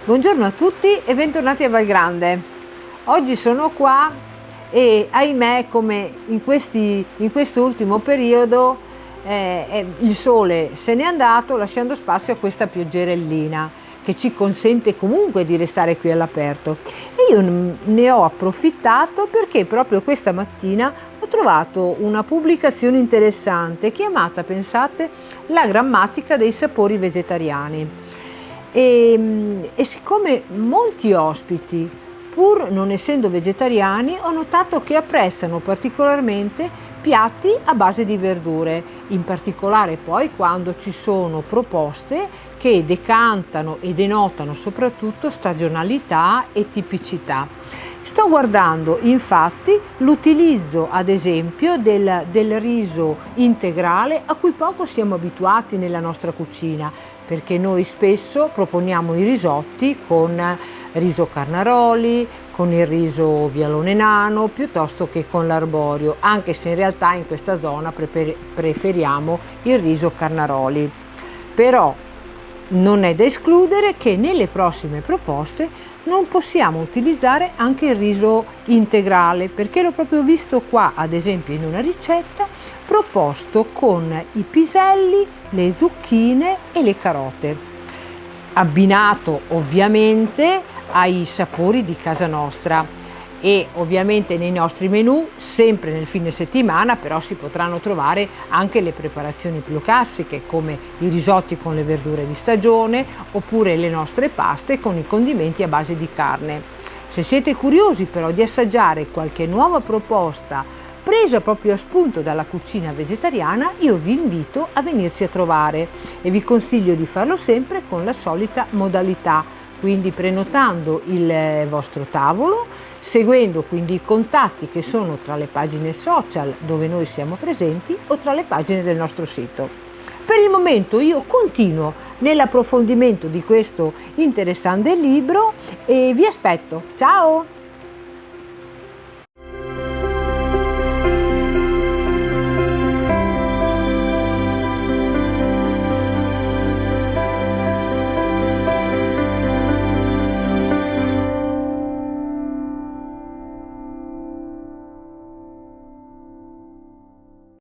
Buongiorno a tutti e bentornati a Valgrande. Oggi sono qua e ahimè, come in questo ultimo periodo, il sole se n'è andato lasciando spazio a questa pioggerellina che ci consente comunque di restare qui all'aperto. E io ne ho approfittato perché proprio questa mattina ho trovato una pubblicazione interessante chiamata, pensate, La grammatica dei sapori vegetariani. E siccome molti ospiti, pur non essendo vegetariani, ho notato che apprezzano particolarmente piatti a base di verdure, in particolare poi quando ci sono proposte che decantano e denotano soprattutto stagionalità e tipicità. Sto guardando infatti l'utilizzo ad esempio del riso integrale a cui poco siamo abituati nella nostra cucina, perché noi spesso proponiamo i risotti con riso carnaroli, con il riso vialone nano piuttosto che con l'arborio, anche se in realtà in questa zona preferiamo il riso carnaroli. Però non è da escludere che nelle prossime proposte non possiamo utilizzare anche il riso integrale, perché l'ho proprio visto qua, ad esempio in una ricetta, proposto con i piselli, le zucchine e le carote, abbinato ovviamente ai sapori di casa nostra. E ovviamente nei nostri menù, sempre nel fine settimana, però si potranno trovare anche le preparazioni più classiche come i risotti con le verdure di stagione oppure le nostre paste con i condimenti a base di carne. Se siete curiosi però di assaggiare qualche nuova proposta presa proprio a spunto dalla cucina vegetariana, io vi invito a venirci a trovare e vi consiglio di farlo sempre con la solita modalità, quindi prenotando il vostro tavolo, seguendo quindi i contatti che sono tra le pagine social dove noi siamo presenti o tra le pagine del nostro sito. Per il momento io continuo nell'approfondimento di questo interessante libro e vi aspetto. Ciao!